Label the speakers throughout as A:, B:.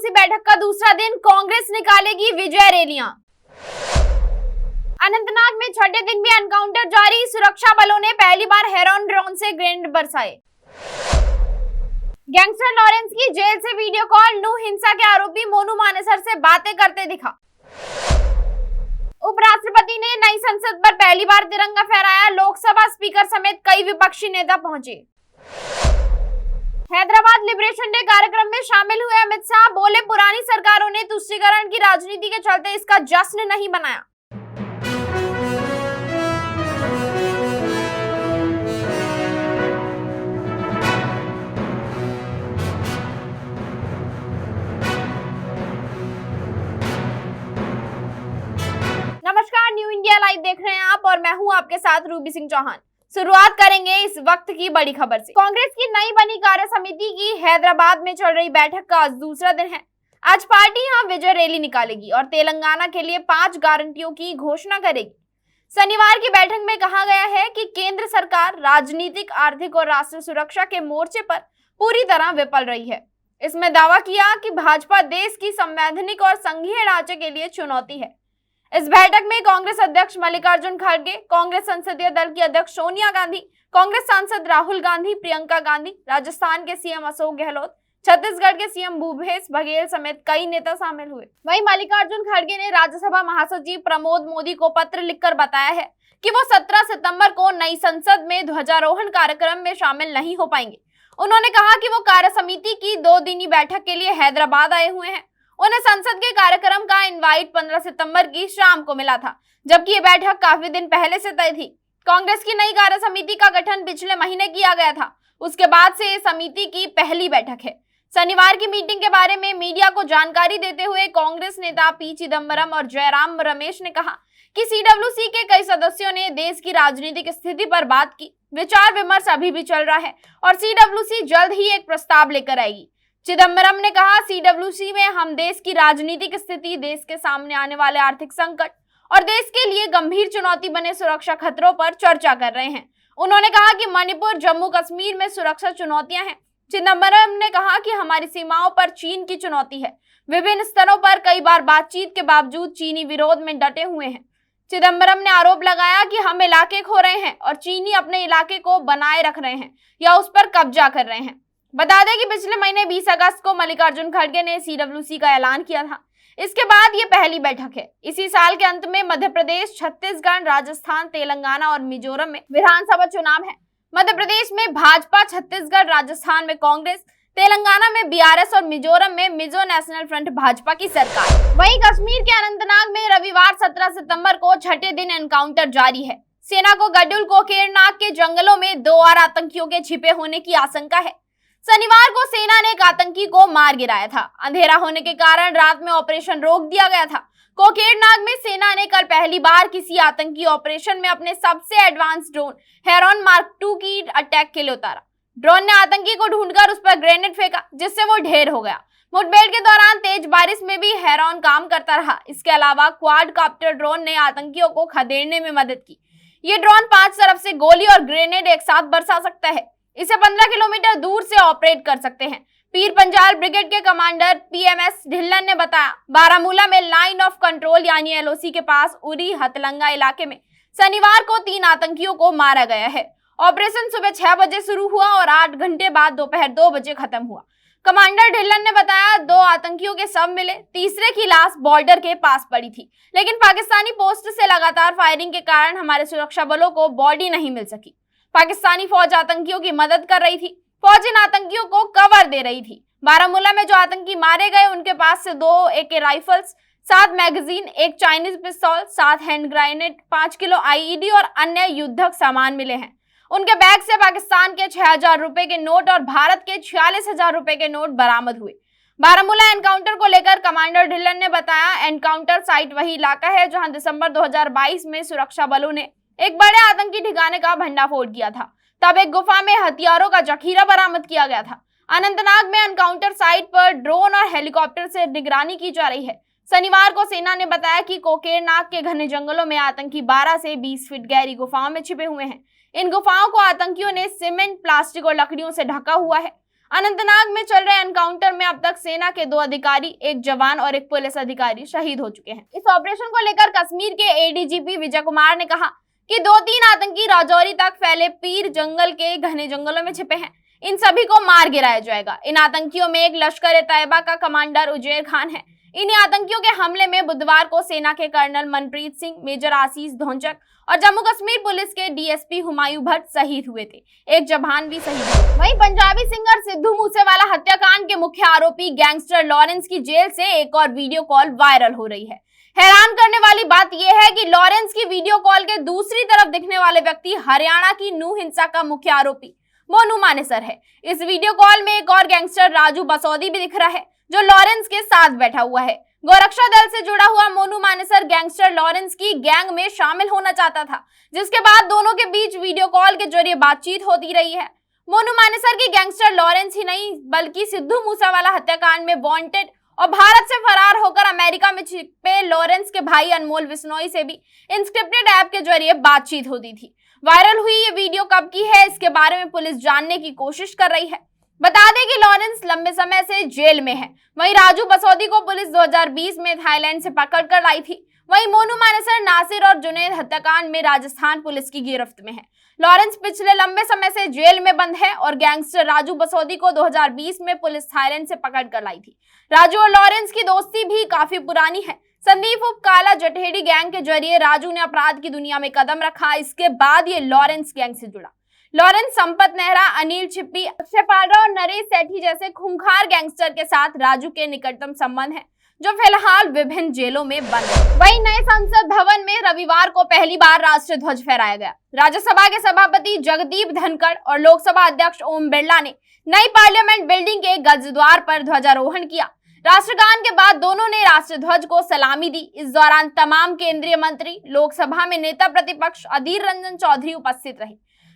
A: CWC बैठक का दूसरा दिन कांग्रेस निकालेगी विजय रैलियां। अनंतनाग में छठे दिन भी एनकाउंटर जारी, सुरक्षा बलों ने पहली बार हेरोन ड्रोन से ग्रेनेड बरसाए। गैंगस्टर लॉरेंस की जेल से वीडियो कॉल, नू हिंसा के आरोपी मोनू मानेसर से बातें करते दिखा। उपराष्ट्रपति ने नई संसद पर पहली बार तिरंगा फहराया, लोकसभा स्पीकर समेत कई विपक्षी नेता पहुंचे। हैदराबाद लिबरेशन डे कार्यक्रम में शामिल हुए अमित शाह, बोले पुरानी सरकारों ने तुष्टीकरण की राजनीति के चलते इसका जश्न नहीं बनाया। नमस्कार, न्यू इंडिया लाइव देख रहे हैं आप और मैं हूं आपके साथ रूबी सिंह चौहान। शुरुआत करेंगे इस वक्त की बड़ी खबर से। कांग्रेस की नई बनी कार्य समिति की हैदराबाद में चल रही बैठक का आज दूसरा दिन है। आज पार्टी यहां विजय रैली निकालेगी और तेलंगाना के लिए 5 गारंटियों की घोषणा करेगी। शनिवार की बैठक में कहा गया है कि केंद्र सरकार राजनीतिक, आर्थिक और राष्ट्रीय सुरक्षा के मोर्चे पर पूरी तरह विफल रही है। इसमें दावा किया कि भाजपा देश की संवैधानिक और संघीय ढांचे के लिए चुनौती है। इस बैठक में कांग्रेस अध्यक्ष मल्लिकार्जुन खड़गे, कांग्रेस संसदीय दल की अध्यक्ष सोनिया गांधी, कांग्रेस सांसद राहुल गांधी, प्रियंका गांधी, राजस्थान के सीएम अशोक गहलोत, छत्तीसगढ़ के सीएम भूपेश बघेल समेत कई नेता शामिल हुए। वहीं मल्लिकार्जुन खड़गे ने राज्यसभा महासचिव प्रमोद मोदी को पत्र लिखकर बताया है कि वो 17 सितंबर को नई संसद में ध्वजारोहण कार्यक्रम में शामिल नहीं हो पाएंगे। उन्होंने कहा कि वो कार्य समिति की 2 दिनी बैठक के लिए हैदराबाद आए हुए हैं। उन्हें संसद के कार्यक्रम का इनवाइट 15 सितंबर की शाम को मिला था, जबकि ये बैठक काफी दिन पहले से तय थी। कांग्रेस की नई कार्य समिति का गठन पिछले महीने किया गया था। उसके बाद से ये समिति की पहली बैठक है। शनिवार की मीटिंग के बारे में मीडिया को जानकारी देते हुए कांग्रेस नेता पी चिदम्बरम और जयराम रमेश ने कहा कि सीडब्ल्यूसी के कई सदस्यों ने देश की राजनीतिक स्थिति पर बात की। विचार विमर्श अभी भी चल रहा है और सीडब्ल्यूसी जल्द ही एक प्रस्ताव लेकर आएगी। चिदम्बरम ने कहा, सीडब्ल्यूसी में हम देश की राजनीतिक स्थिति, देश के सामने आने वाले आर्थिक संकट और देश के लिए गंभीर चुनौती बने सुरक्षा खतरों पर चर्चा कर रहे हैं। उन्होंने कहा कि मणिपुर, जम्मू कश्मीर में सुरक्षा चुनौतियां हैं। चिदम्बरम ने कहा कि हमारी सीमाओं पर चीन की चुनौती है। विभिन्न स्तरों पर कई बार बातचीत के बावजूद चीनी विरोध में डटे हुए हैं। चिदम्बरम ने आरोप लगाया कि हम इलाके खो रहे हैं और चीनी अपने इलाके को बनाए रख रहे हैं या उस पर कब्जा कर रहे हैं। बता दें कि पिछले महीने 20 अगस्त को मल्लिकार्जुन खड़गे ने सीडब्ल्यूसी का ऐलान किया था। इसके बाद ये पहली बैठक है। इसी साल के अंत में मध्य प्रदेश, छत्तीसगढ़, राजस्थान, तेलंगाना और मिजोरम में विधानसभा चुनाव है। मध्य प्रदेश में भाजपा, छत्तीसगढ़, राजस्थान में कांग्रेस, तेलंगाना में बीआरएस और मिजोरम में मिजो नेशनल फ्रंट भाजपा की सरकार। वहीं कश्मीर के अनंतनाग में रविवार 17 सितंबर को छठे दिन एनकाउंटर जारी है। सेना को गडुल कोकेरनाग के जंगलों में 2 और आतंकियों के छिपे होने की आशंका है। शनिवार को सेना ने एक आतंकी को मार गिराया था। अंधेरा होने के कारण रात में ऑपरेशन रोक दिया गया था। कोकेरनाग में सेना ने कल पहली बार किसी आतंकी ऑपरेशन में अपने सबसे एडवांस ड्रोन हेरोन मार्क 2 की अटैक के लिए उतारा। ड्रोन ने आतंकी को ढूंढकर उस पर ग्रेनेड फेंका, जिससे वो ढेर हो गया। मुठभेड़ के दौरान तेज बारिश में भी हेरोन काम करता रहा। इसके अलावा क्वाडकॉप्टर ड्रोन ने आतंकियों को खदेड़ने में मदद की। ये ड्रोन 5 तरफ से गोली और ग्रेनेड एक साथ बरसा सकता है। इसे 15 किलोमीटर दूर से ऑपरेट कर सकते हैं। पीर पंजाल ब्रिगेड के कमांडर पीएमएस ढिल्लन ने बताया, बारामूला में लाइन ऑफ कंट्रोल यानी एलओसी के पास उरी हथलंगा इलाके में शनिवार को 3 आतंकियों को मारा गया है। ऑपरेशन सुबह 6 बजे शुरू हुआ और 8 घंटे बाद दोपहर 2 बजे खत्म हुआ। कमांडर ढिल्लन ने बताया, 2 आतंकियों के शव मिले, तीसरे की लाश बॉर्डर के पास पड़ी थी, लेकिन पाकिस्तानी पोस्ट से लगातार फायरिंग के कारण हमारे सुरक्षा बलों को बॉडी नहीं मिल सकी। पाकिस्तानी फौज आतंकियों की मदद कर रही थी। फौज इन आतंकियों को कवर दे रही थी। बारामूला में जो आतंकी मारे गए उनके पास से 2 AK राइफल्स, 7 मैगजीन, 1 चाइनीज पिस्तौल, 7 हैंड ग्रेनेड, 5 किलो IED और अन्य युद्धक सामान मिले हैं। उनके बैग से पाकिस्तान के 6000 रुपए के नोट और भारत के 46,000 रुपए के नोट बरामद हुए। बारामूला एनकाउंटर को लेकर कमांडर ढिल्लन ने बताया, एनकाउंटर साइट वही इलाका है जहां दिसंबर 2022 में सुरक्षा बलों ने एक बड़े आतंकी ठिकाने का भंडाफोड़ किया था। तब एक गुफा में हथियारों का जखीरा बरामद किया गया था। अनंतनाग में एनकाउंटर साइट पर ड्रोन और हेलीकॉप्टर से निगरानी की जा रही है। शनिवार को सेना ने बताया कि कोकेरनाग के घने जंगलों में आतंकी 12 से 20 फीट गहरी गुफाओं में छिपे हुए हैं। इन गुफाओं को आतंकियों ने सीमेंट, प्लास्टिक और लकड़ियों से ढका हुआ है। अनंतनाग में चल रहे एनकाउंटर में अब तक सेना के 2 अधिकारी, 1 जवान और 1 पुलिस अधिकारी शहीद हो चुके हैं। इस ऑपरेशन को लेकर कश्मीर के एडीजीपी विजय कुमार ने कहा कि 2-3 आतंकी राजौरी तक फैले पीर जंगल के घने जंगलों में छिपे हैं। इन सभी को मार गिराया जाएगा। इन आतंकियों में एक लश्कर-ए-तैयबा का कमांडर उजैर खान है। इन आतंकियों के हमले में बुधवार को सेना के कर्नल मनप्रीत सिंह, मेजर आशीष धोंचक और जम्मू कश्मीर पुलिस के डीएसपी हुमायूं भट्ट शहीद हुए थे। 1 जवान भी शहीद हुए। वहीं पंजाबी सिंगर सिद्धू मूसेवाला हत्याकांड के मुख्य आरोपी गैंगस्टर लॉरेंस की जेल से एक और वीडियो कॉल वायरल हो रही है। हैरान करने वाली बात यह है कि लॉरेंस की वीडियो कॉल के दूसरी तरफ दिखने वाले व्यक्ति हरियाणा की नूह हिंसा का मुख्य आरोपी मोनू मानेसर है। इस वीडियो कॉल में एक और गैंगस्टर राजू बसौदी भी दिख रहा है, जो लॉरेंस के साथ बैठा हुआ है। गोरक्षा दल से जुड़ा हुआ मोनू मानेसर गैंगस्टर लॉरेंस की गैंग में शामिल होना चाहता था, जिसके बाद दोनों के बीच वीडियो कॉल के जरिए बातचीत होती रही है। मोनू मानेसर की गैंगस्टर लॉरेंस ही नहीं बल्कि सिद्धू मूसेवाला हत्याकांड में वांटेड और भारत से फरार होकर अमेरिका में छिपे लॉरेंस के भाई अनमोल बिश्नोई से भी इंस्क्रिप्टेड ऐप के जरिए बातचीत होती थी। वायरल हुई ये वीडियो कब की है, इसके बारे में पुलिस जानने की कोशिश कर रही है। बता दें कि लॉरेंस लंबे समय से जेल में है। वहीं राजू बसौदी को पुलिस 2020 में थाईलैंड से पकड़कर लाई थी। वहीं मोनू मानेसर, नासिर और जुनैद हत्याकांड में राजस्थान पुलिस की गिरफ्त में है। लॉरेंस पिछले लंबे समय से जेल में बंद है और गैंगस्टर राजू बसौदी को 2020 में पुलिस थाईलैंड से पकड़कर लाई थी। राजू और लॉरेंस की दोस्ती भी काफी पुरानी है। संदीप उप काला जठेड़ी गैंग के जरिए राजू ने अपराध की दुनिया में कदम रखा। इसके बाद ये लॉरेंस गैंग से जुड़ा। लॉरेंस संपत नेहरा, अनिल छिप्पी, अक्षय पांडा और नरेश सेठी जैसे खूंखार गैंगस्टर के साथ राजू के निकटतम संबंध हैं, जो फिलहाल विभिन्न जेलों में बंद है। वहीं नए संसद भवन में रविवार को पहली बार राष्ट्रीय ध्वज फहराया गया। राज्यसभा के सभापति जगदीप धनखड़ और लोकसभा अध्यक्ष ओम बिरला ने नई पार्लियामेंट बिल्डिंग के गजद्वार पर ध्वजारोहण किया। राष्ट्रगान के बाद दोनों ने राष्ट्रीय ध्वज को सलामी दी। इस दौरान तमाम केंद्रीय मंत्री, लोकसभा में नेता प्रतिपक्ष अधीर रंजन चौधरी उपस्थित रहे।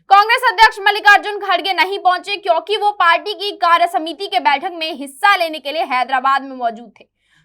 A: कांग्रेस अध्यक्ष मल्लिकार्जुन खड़गे नहीं पहुंचे क्योंकि वो पार्टी की कार्य समिति के बैठक में हिस्सा लेने के लिए हैदराबाद में मौजूद थे।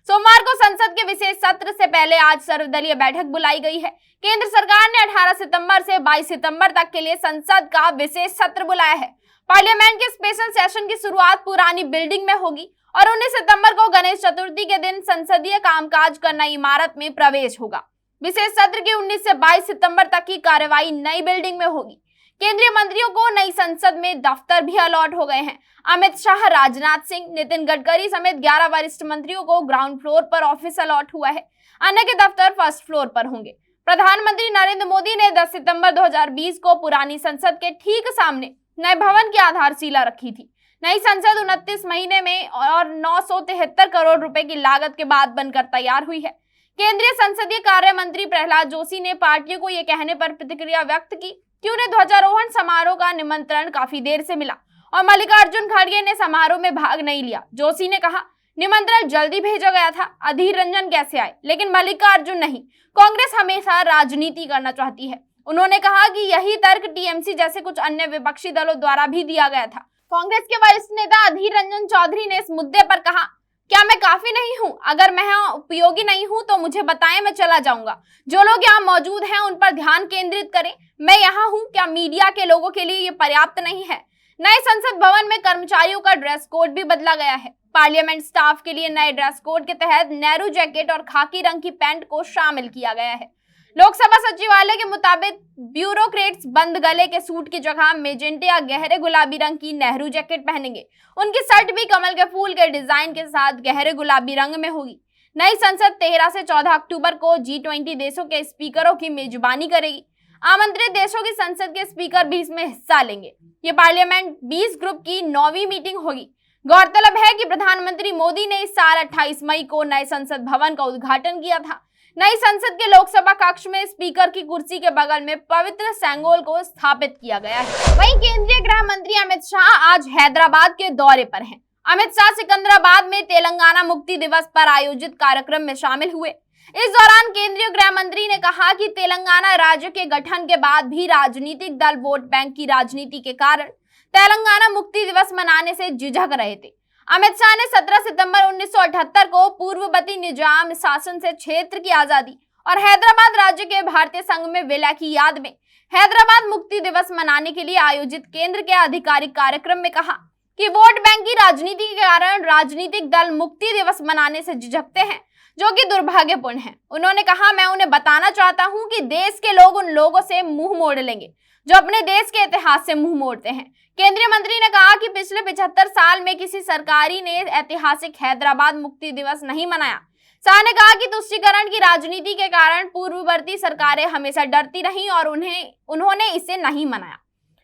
A: सोमवार को संसद के विशेष सत्र से पहले आज सर्वदलीय बैठक बुलाई गई है। केंद्र सरकार ने 18 सितंबर से 22 सितंबर तक के लिए संसद का विशेष सत्र बुलाया है। पार्लियामेंट के स्पेशल सेशन की शुरुआत पुरानी बिल्डिंग में होगी और 19 सितंबर को गणेश चतुर्थी के दिन संसदीय कामकाज कर नई इमारत में प्रवेश होगा। विशेष सत्र की 19 से 22 सितंबर तक की कार्यवाही नई बिल्डिंग में होगी। केंद्रीय मंत्रियों को नई संसद में दफ्तर भी अलॉट हो गए हैं। अमित शाह, राजनाथ सिंह, नितिन गडकरी समेत 11 वरिष्ठ मंत्रियों को ग्राउंड फ्लोर पर ऑफिस अलॉट हुआ है। अन्य के दफ्तर फर्स्ट फ्लोर पर होंगे। प्रधानमंत्री नरेंद्र मोदी ने 10 सितंबर 2020 को पुरानी संसद के ठीक सामने नए भवन की आधारशिला रखी थी। नई संसद 29 महीने में और 973 करोड़ रुपए की लागत के बाद बनकर तैयार हुई है। केंद्रीय संसदीय कार्य मंत्री प्रहलाद जोशी ने पार्टियों को यह कहने पर प्रतिक्रिया व्यक्त की कि उन्हें ध्वजारोहण समारोह का निमंत्रण काफी देर से मिला और मल्लिकार्जुन खड़गे ने समारोह में भाग नहीं लिया। जोशी ने कहा, निमंत्रण जल्दी भेजा गया था, अधीर रंजन कैसे आए, लेकिन मल्लिकार्जुन नहीं। कांग्रेस हमेशा राजनीति करना चाहती है। उन्होंने कहा कि यही तर्क टीएमसी जैसे कुछ अन्य विपक्षी दलों द्वारा भी दिया गया था। कांग्रेस के वरिष्ठ नेता अधीर रंजन चौधरी ने इस मुद्दे पर कहा, क्या मैं काफी नहीं हूं? अगर मैं उपयोगी नहीं हूं तो मुझे बताएं, मैं चला जाऊंगा। जो लोग यहाँ मौजूद हैं उन पर ध्यान केंद्रित करें। मैं यहाँ हूं, क्या मीडिया के लोगों के लिए ये पर्याप्त नहीं है? नए संसद भवन में कर्मचारियों का ड्रेस कोड भी बदला गया है। पार्लियामेंट स्टाफ के लिए नए ड्रेस कोड के तहत नेहरू जैकेट और खाकी रंग की पैंट को शामिल किया गया है। लोकसभा सचिवालय के मुताबिक ब्यूरोक्रेट्स बंद गले के सूट की जगह मेजेंटे या गहरे गुलाबी रंग की नेहरू जैकेट पहनेंगे। उनकी शर्ट भी कमल के फूल के डिजाइन के साथ गहरे गुलाबी रंग में होगी। नई संसद 13 से 14 अक्टूबर को G20 देशों के स्पीकरों की मेजबानी करेगी। आमंत्रित देशों की संसद के स्पीकर भी इसमें हिस्सा लेंगे। ये पार्लियामेंट 20 ग्रुप की 9वीं मीटिंग होगी। गौरतलब है कि प्रधानमंत्री मोदी ने इस साल 28 मई को नए संसद भवन का उद्घाटन किया था। नई संसद के लोकसभा कक्ष में स्पीकर की कुर्सी के बगल में पवित्र सेंगोल को स्थापित किया गया है। वहीं केंद्रीय गृह मंत्री अमित शाह आज हैदराबाद के दौरे पर हैं। अमित शाह सिकंदराबाद में तेलंगाना मुक्ति दिवस पर आयोजित कार्यक्रम में शामिल हुए। इस दौरान केंद्रीय गृह मंत्री ने कहा कि तेलंगाना राज्य के गठन के बाद भी राजनीतिक दल वोट बैंक की राजनीति के कारण तेलंगाना मुक्ति दिवस मनाने से झिझक रहे थे। अमित शाह ने 17 सितंबर 1978 को पूर्ववर्ती निजाम शासन से क्षेत्र की आजादी और हैदराबाद राज्य के भारतीय संघ में विलय की याद में हैदराबाद मुक्ति दिवस मनाने के लिए आयोजित केंद्र के आधिकारिक कार्यक्रम में कहा, कि वोट बैंक की राजनीति के कारण राजनीतिक दल मुक्ति दिवस मनाने से झिझकते हैं, जो कि दुर्भाग्यपूर्ण है। उन्होंने कहा, मैं उन्हें बताना चाहता हूं कि देश के लोग उन लोगों से मुंह मोड़ लेंगे जो अपने देश के इतिहास से मुंह मोड़ते हैं। केंद्रीय मंत्री ने कहा कि पिछले 75 साल में किसी सरकारी ने ऐतिहासिक हैदराबाद मुक्ति दिवस नहीं मनाया। शाह ने कहा कि तुष्टीकरण की राजनीति के कारण पूर्ववर्ती सरकारें हमेशा डरती रहीं और उन्होंने इसे नहीं मनाया,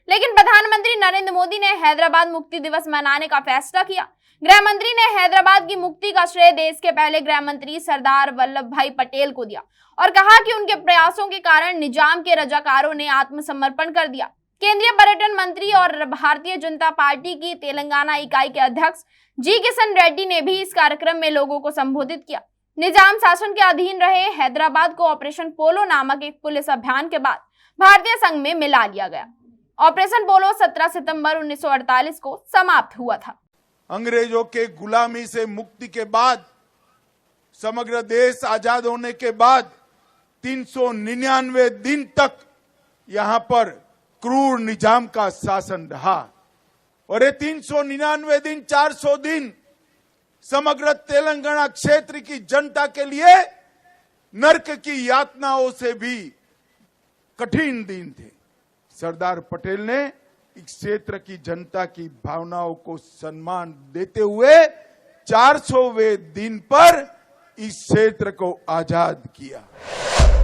A: लेकिन प्रधानमंत्री नरेंद्र मोदी ने हैदराबाद मुक्ति दिवस मनाने का फैसला किया। गृह मंत्री ने हैदराबाद की मुक्ति का श्रेय देश के पहले गृह मंत्री सरदार वल्लभ भाई पटेल को दिया और कहा कि उनके प्रयासों के कारण निजाम के रजाकारों ने आत्मसमर्पण कर दिया। केंद्रीय पर्यटन मंत्री और भारतीय जनता पार्टी की तेलंगाना इकाई के अध्यक्ष जी किशन रेड्डी ने भी इस कार्यक्रम में लोगों को संबोधित किया। निजाम शासन के अधीन रहे हैदराबाद को ऑपरेशन पोलो नामक एक पुलिस अभियान के बाद भारतीय संघ में मिला लिया गया। ऑपरेशन पोलो 17 सितंबर 1948 को समाप्त हुआ था।
B: अंग्रेजों के गुलामी से मुक्ति के बाद, समग्र देश आजाद होने के बाद 399 दिन तक यहां पर क्रूर निजाम का शासन रहा और ये 399 दिन 400 दिन समग्र तेलंगाना क्षेत्र की जनता के लिए नरक की यातनाओं से भी कठिन दिन थे। सरदार पटेल ने इस क्षेत्र की जनता की भावनाओं को सम्मान देते हुए 400वें दिन पर इस क्षेत्र को आजाद किया।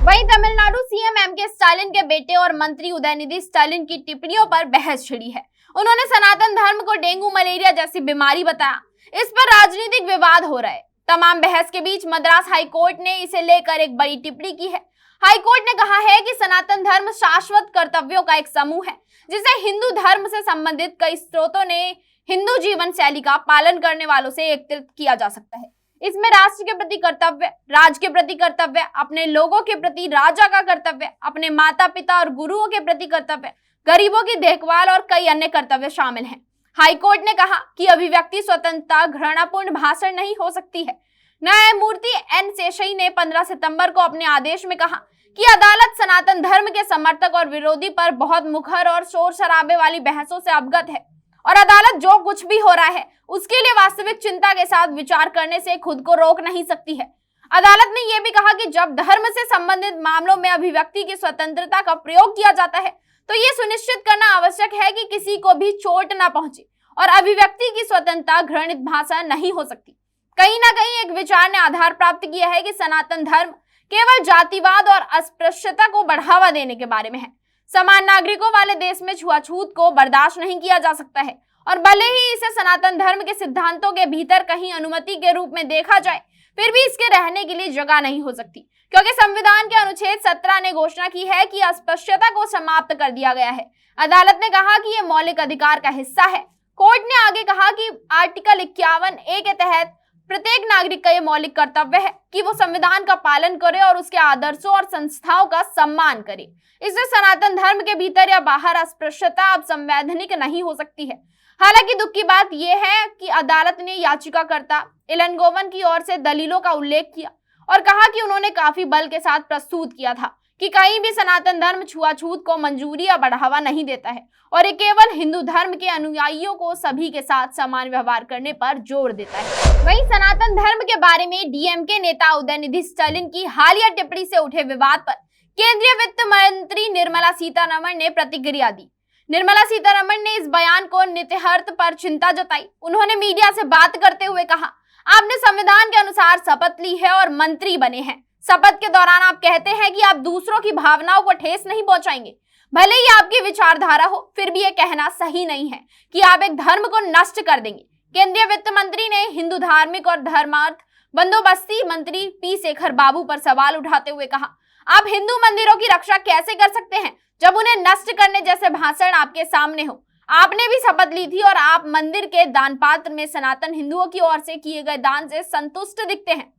A: वहीं तमिलनाडु सीएम एमके स्टालिन के बेटे और मंत्री उदयनिधि स्टालिन की टिप्पणियों पर बहस छिड़ी है। उन्होंने सनातन धर्म को डेंगू मलेरिया जैसी बीमारी बताया। इस पर राजनीतिक विवाद हो रहा है। तमाम बहस के बीच मद्रास हाईकोर्ट ने इसे लेकर एक बड़ी टिप्पणी की है। हाईकोर्ट ने कहा है कि सनातन धर्म शाश्वत कर्तव्यों का एक समूह है, जिसे हिंदू धर्म से संबंधित कई स्रोतों ने हिंदू जीवन शैली का पालन करने वालों से एकत्रित किया जा सकता है। इसमें राष्ट्र के प्रति कर्तव्य, राज्य के प्रति कर्तव्य, अपने लोगों के प्रति राजा का कर्तव्य, अपने माता पिता और गुरुओं के प्रति कर्तव्य, गरीबों की देखभाल और कई अन्य कर्तव्य शामिल हैं। हाईकोर्ट ने कहा कि अभिव्यक्ति स्वतंत्रता घृणापूर्ण भाषण नहीं हो सकती है। न्यायमूर्ति एन शेषई ने 15 सितंबर को अपने आदेश में कहा कि अदालत सनातन धर्म के समर्थक और विरोधी पर बहुत मुखर और शोर शराबे वाली बहसों से अवगत है और अदालत जो कुछ भी हो रहा है उसके लिए वास्तविक चिंता के साथ विचार करने से खुद को रोक नहीं सकती है। अदालत ने यह भी कहा कि जब धर्म से संबंधित मामलों में अभिव्यक्ति की स्वतंत्रता का प्रयोग किया जाता है तो यह सुनिश्चित करना आवश्यक है कि किसी को भी चोट न पहुंचे और अभिव्यक्ति की स्वतंत्रता घृणित भाषा नहीं हो सकती। कहीं ना कहीं एक विचार ने आधार प्राप्त किया है कि सनातन धर्म केवल जातिवाद और अस्पृश्यता को बढ़ावा देने के बारे में है। समान नागरिकों वाले देश में छुआछूत को बर्दाश्त नहीं किया जा सकता है और भले ही इसे सनातन धर्म के सिद्धांतों के भीतर कहीं अनुमति के रूप में देखा जाए, फिर भी इसके रहने के लिए जगह नहीं हो सकती, क्योंकि संविधान के अनुच्छेद 17 ने घोषणा की है कि अस्पृश्यता को समाप्त कर दिया गया है। अदालत ने कहा कि यह मौलिक अधिकार का हिस्सा है। कोर्ट ने आगे कहा कि आर्टिकल 51A के तहत प्रत्येक नागरिक का यह मौलिक कर्तव्य है कि वो संविधान का पालन करे और उसके आदर्शों और संस्थाओं का सम्मान करे। इससे सनातन धर्म के भीतर या बाहर अस्पृश्यता अब संवैधानिक नहीं हो सकती है। हालांकि दुख की बात यह है कि अदालत ने याचिकाकर्ता इलनगोवन की ओर से दलीलों का उल्लेख किया और कहा कि उन्होंने काफी बल के साथ प्रस्तुत किया था कि कहीं भी सनातन धर्म छुआछूत को मंजूरी या बढ़ावा नहीं देता है और ये केवल हिंदू धर्म के अनुयायियों को सभी के साथ समान व्यवहार करने पर जोर देता है। वहीं सनातन धर्म के बारे में डीएमके नेता उदयनिधि स्टालिन की हालिया टिप्पणी से उठे विवाद पर केंद्रीय वित्त मंत्री निर्मला सीतारमण ने प्रतिक्रिया दी। निर्मला सीतारमण ने इस बयान को नित्यहर्त पर चिंता जताई। उन्होंने मीडिया से बात करते हुए कहा, आपने संविधान के अनुसार शपथ ली है और मंत्री बने हैं। शपथ के दौरान आप कहते हैं कि आप दूसरों की भावनाओं को ठेस नहीं पहुंचाएंगे। भले ही आपकी विचारधारा हो, फिर भी यह कहना सही नहीं है कि आप एक धर्म को नष्ट कर देंगे। केंद्रीय वित्त मंत्री ने हिंदू धार्मिक और धर्मार्थ बंदोबस्ती मंत्री पी शेखर बाबू पर सवाल उठाते हुए कहा, आप हिंदू मंदिरों की रक्षा कैसे कर सकते हैं जब उन्हें नष्ट करने जैसे भाषण आपके सामने हो। आपने भी शपथ ली थी और आप मंदिर के दान पात्र में सनातन हिंदुओं की ओर से किए गए दान से संतुष्ट दिखते हैं।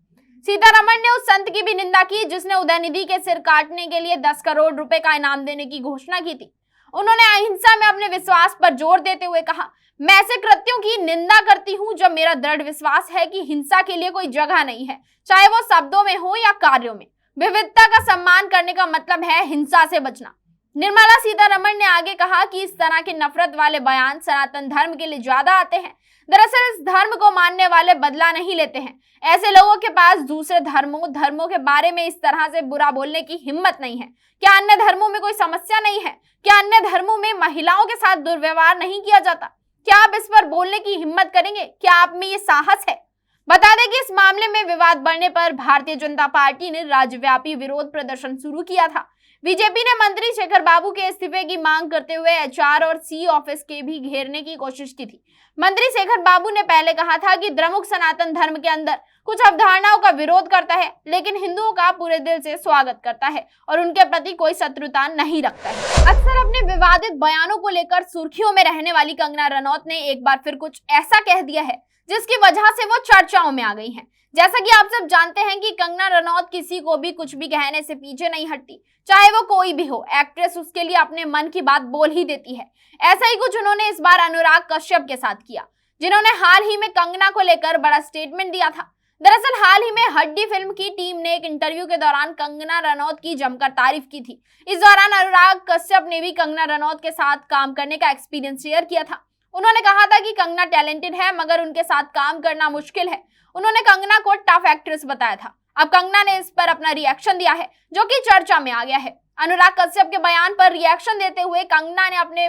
A: सीतारमण ने उस संत की भी निंदा की जिसने उदयनिधि के सिर काटने के लिए 10 करोड़ रुपए का इनाम देने की घोषणा की थी। उन्होंने अहिंसा में अपने विश्वास पर जोर देते हुए कहा, मैं ऐसे कृत्यों की निंदा करती हूं जब मेरा दृढ़ विश्वास है कि हिंसा के लिए कोई जगह नहीं है, चाहे वो शब्दों में हो या कार्यों में। विविधता का सम्मान करने का मतलब है हिंसा से बचना। निर्मला सीतारमण ने आगे कहा कि इस तरह के नफरत वाले बयान सनातन धर्म के लिए ज्यादा आते हैं। दरअसल इस धर्म को मानने वाले बदला नहीं लेते हैं। ऐसे लोगों के पास दूसरे धर्मों के बारे में इस तरह से बुरा बोलने की हिम्मत नहीं है। क्या अन्य धर्मों में कोई समस्या नहीं है? क्या अन्य धर्मों में महिलाओं के साथ दुर्व्यवहार नहीं किया जाता? क्या आप इस पर बोलने की हिम्मत करेंगे? क्या आप में ये साहस है? बता दें कि इस मामले में विवाद बढ़ने पर भारतीय जनता पार्टी ने राज्यव्यापी विरोध प्रदर्शन शुरू किया था। बीजेपी ने मंत्री शेखर बाबू के इस्तीफे की मांग करते हुए एचआर और सी ऑफिस के भी घेरने की कोशिश की थी। मंत्री शेखर बाबू ने पहले कहा था कि द्रमुक सनातन धर्म के अंदर कुछ अवधारणाओं का विरोध करता है, लेकिन हिंदुओं का पूरे दिल से स्वागत करता है और उनके प्रति कोई शत्रुता नहीं रखता है। अक्सर अपने विवादित बयानों को लेकर सुर्खियों में रहने वाली कंगना रनौत ने एक बार फिर कुछ ऐसा कह दिया है जिसकी वजह से वो चर्चाओं में आ गई हैं। जैसा कि आप सब जानते हैं कि कंगना रनौत किसी को भी कुछ भी कहने से पीछे नहीं हटती, चाहे वो कोई भी हो। एक्ट्रेस उसके लिए अपने मन की बात बोल ही देती है। ऐसा ही कुछ उन्होंने इस बार अनुराग कश्यप के साथ किया, जिन्होंने हाल ही में कंगना को लेकर बड़ा स्टेटमेंट दिया था। दरअसल हाल ही में हड्डी फिल्म की टीम ने एक इंटरव्यू के दौरान कंगना रनौत की जमकर तारीफ की थी। इस दौरान अनुराग कश्यप ने भी कंगना रनौत के साथ काम करने का एक्सपीरियंस शेयर किया था। उन्होंने कहा था कि कंगना टैलेंटेड है, मगर उनके साथ काम करना मुश्किल है। उन्होंने कंगना को टफ एक्ट्रेस बताया था। अब कंगना ने इस पर अपना रिएक्शन दिया है, जो कि चर्चा में आ गया है। अनुराग कश्यप के बयान पर रिएक्शन देते हुए कंगना ने अपने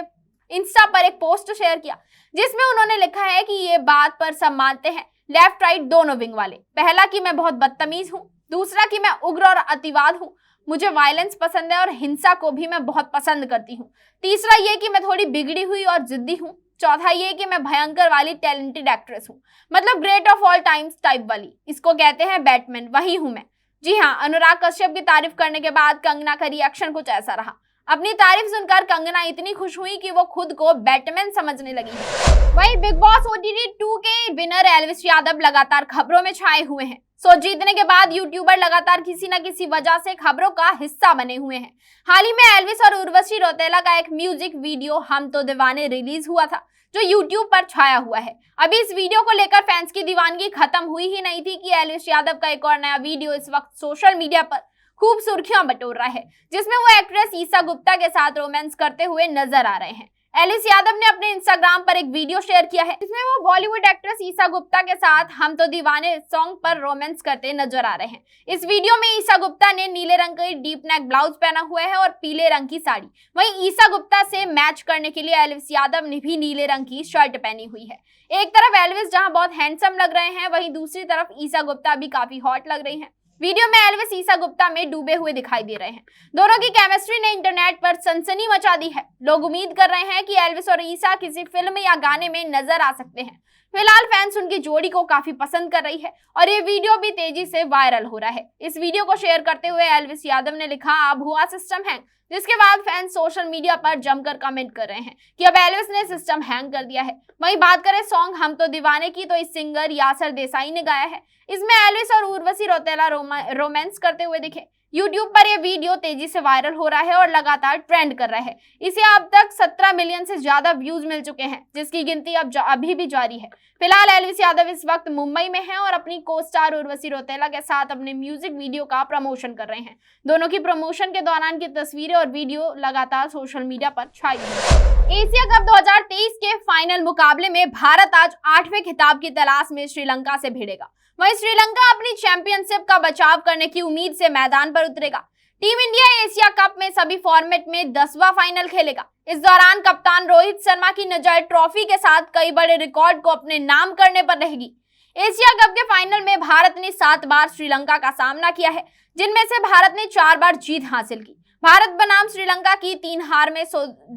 A: इंस्टा पर एक पोस्ट शेयर किया, जिसमें उन्होंने लिखा है कि ये बात पर सब मानते हैं, लेफ्ट राइट दोनों विंग वाले। पहला कि मैं बहुत बदतमीज हूँ, दूसरा कि मैं उग्र और अतिवाद हूँ, मुझे वायलेंस पसंद है और हिंसा को भी मैं बहुत पसंद करती हूँ। तीसरा ये कि मैं थोड़ी बिगड़ी हुई और जिद्दी हूँ। चौथा ये कि मैं भयंकर वाली टैलेंटेड एक्ट्रेस हूँ, मतलब great of all times type वाली। इसको कहते हैं बैटमैन, वही हूँ मैं। जी हाँ, अनुराग कश्यप की तारीफ करने के बाद कंगना का रिएक्शन कुछ ऐसा रहा। अपनी तारीफ सुनकर कंगना इतनी खुश हुई कि वो खुद को बैटमैन समझने लगी है। वहीं बिग बॉस OTT 2 के विनर एल्विस यादव लगातार खबरों में छाए हुए हैं। सो जीतने के बाद यूट्यूबर लगातार किसी न किसी वजह से खबरों का हिस्सा बने हुए हैं। हाल ही में एल्विस और उर्वशी रौतेला का एक म्यूजिक वीडियो हम तो दीवाने रिलीज हुआ था, जो यूट्यूब पर छाया हुआ है। अभी इस वीडियो को लेकर फैंस की दीवानगी खत्म हुई ही नहीं थी कि एल्विस यादव का एक और नया वीडियो इस वक्त सोशल मीडिया पर खूब सुर्खियां बटोर रहा है, जिसमें वो एक्ट्रेस ईसा गुप्ता के साथ रोमांस करते हुए नजर आ रहे हैं। एल्विस यादव ने अपने इंस्टाग्राम पर एक वीडियो शेयर किया है, जिसमें वो बॉलीवुड एक्ट्रेस ईसा गुप्ता के साथ हम तो दीवाने सॉन्ग पर रोमांस करते नजर आ रहे हैं। इस वीडियो में ईसा गुप्ता ने नीले रंग का डीप नेक ब्लाउज पहना हुआ है और पीले रंग की साड़ी। वहीं ईसा गुप्ता से मैच करने के लिए एल्विस यादव ने भी नीले रंग की शर्ट पहनी हुई है। एक तरफ एल्विस जहां बहुत हैंडसम लग रहे हैं, वहीं दूसरी तरफ ईसा गुप्ता भी काफी हॉट लग रही हैं। वीडियो में एल्विस ईसा गुप्ता में डूबे हुए दिखाई दे रहे हैं। दोनों की केमिस्ट्री ने इंटरनेट पर सनसनी मचा दी है। लोग उम्मीद कर रहे हैं कि एल्विस और ईसा किसी फिल्म या गाने में नजर आ सकते हैं। फिलहाल फैंस उनकी जोड़ी को काफी पसंद कर रही है और ये वीडियो भी तेजी से वायरल हो रहा है। इस वीडियो को शेयर करते हुए एल्विस यादव ने लिखा, अब हुआ सिस्टम हैंग, जिसके बाद फैंस सोशल मीडिया पर जमकर कमेंट कर रहे हैं कि अब एल्विस ने सिस्टम हैंग कर दिया है। वहीं बात करें सॉन्ग हम तो दीवाने की, तो इस सिंगर यासर देसाई ने गाया है। इसमें एल्विस और उर्वशी रौतेला रोमांस करते हुए दिखे। यूट्यूब पर यह वीडियो तेजी से वायरल हो रहा है और लगातार ट्रेंड कर रहा है। इसे अब तक 17 मिलियन से ज्यादा व्यूज मिल चुके हैं, जिसकी गिनती अभी भी जारी है। फिलहाल एल्विस यादव इस वक्त मुंबई में हैं और अपनी को स्टार उर्वशी रौतेला के साथ अपने म्यूजिक वीडियो का प्रमोशन कर रहे हैं। दोनों की प्रमोशन के दौरान की तस्वीरें और वीडियो लगातार सोशल मीडिया पर छाई हुई है। एशिया कप 2023 के फाइनल मुकाबले में भारत आज 8वें खिताब की तलाश में श्रीलंका से भिड़ेगा। वहीं श्रीलंका अपनी चैंपियनशिप का बचाव करने की उम्मीद से मैदान पर उतरेगा। टीम इंडिया एशिया कप में सभी फॉर्मेट में 10वां फाइनल खेलेगा। इस दौरान कप्तान रोहित शर्मा की नजर ट्रॉफी के साथ कई बड़े रिकॉर्ड को अपने नाम करने पर रहेगी। एशिया कप के फाइनल में भारत ने 7 बार श्रीलंका का सामना किया है, जिनमें से भारत ने 4 बार जीत हासिल की। भारत बनाम श्रीलंका की 3 हार में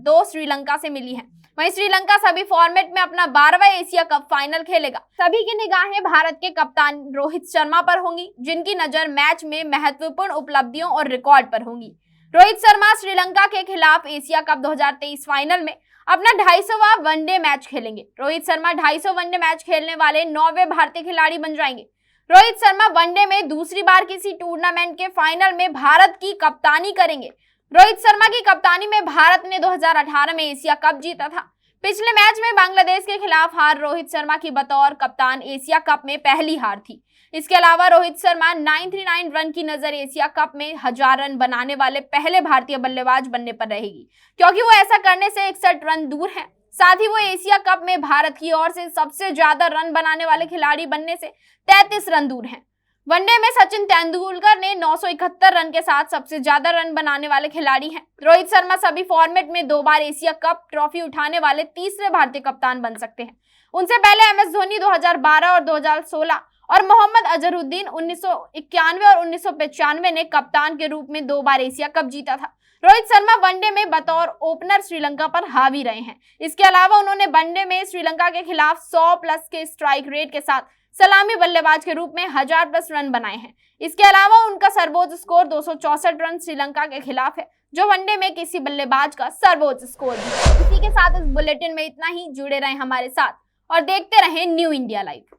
A: 2 श्रीलंका से मिली है। वहीं श्रीलंका सभी फॉर्मेट में अपना 12वां एशिया कप फाइनल खेलेगा। सभी की निगाहें भारत के कप्तान रोहित शर्मा पर होंगी, जिनकी नजर मैच में महत्वपूर्ण उपलब्धियों और रिकॉर्ड पर होंगी। रोहित शर्मा श्रीलंका के खिलाफ एशिया कप 2023 फाइनल में अपना 250वां वनडे मैच खेलेंगे। रोहित शर्मा 250 वनडे मैच खेलने वाले 9वें भारतीय खिलाड़ी बन जाएंगे। रोहित शर्मा वनडे में दूसरी बार किसी टूर्नामेंट के फाइनल में भारत की कप्तानी करेंगे। रोहित शर्मा की कप्तानी में भारत ने 2018 में एशिया कप जीता था। पिछले मैच में बांग्लादेश के खिलाफ हार रोहित शर्मा की बतौर कप्तान एशिया कप में पहली हार थी। इसके अलावा रोहित शर्मा 939 रन की नजर एशिया कप में 1000 रन बनाने वाले पहले भारतीय बल्लेबाज बनने पर रहेगी, क्योंकि वो ऐसा करने से 61 रन दूर हैं। साथ ही वो एशिया कप में भारत की ओर से सबसे ज्यादा रन बनाने वाले खिलाड़ी बनने से 33 रन दूर हैं। वनडे में सचिन तेंदुलकर ने 971 रन के साथ सबसे ज्यादा रन बनाने वाले खिलाड़ी हैं। रोहित शर्मा सभी फॉर्मेट में 2 बार एशिया कप ट्रॉफी उठाने वाले तीसरे भारतीय कप्तान बन सकते हैं। उनसे पहले MS धोनी 2012 और 2016 और मोहम्मद अजहरुद्दीन 1991 और 1995 ने कप्तान के रूप में 2 बार एशिया कप जीता था। रोहित शर्मा वनडे में बतौर ओपनर श्रीलंका पर हावी रहे हैं। इसके अलावा उन्होंने वनडे में श्रीलंका के खिलाफ 100 प्लस के स्ट्राइक रेट के साथ सलामी बल्लेबाज के रूप में 1000 प्लस रन बनाए हैं। इसके अलावा उनका सर्वोच्च स्कोर 264 रन श्रीलंका के खिलाफ है, जो वनडे में किसी बल्लेबाज का सर्वोच्च स्कोर भी है। इसी के साथ इस बुलेटिन में इतना ही। जुड़े रहें हमारे साथ और देखते रहें न्यू इंडिया लाइव।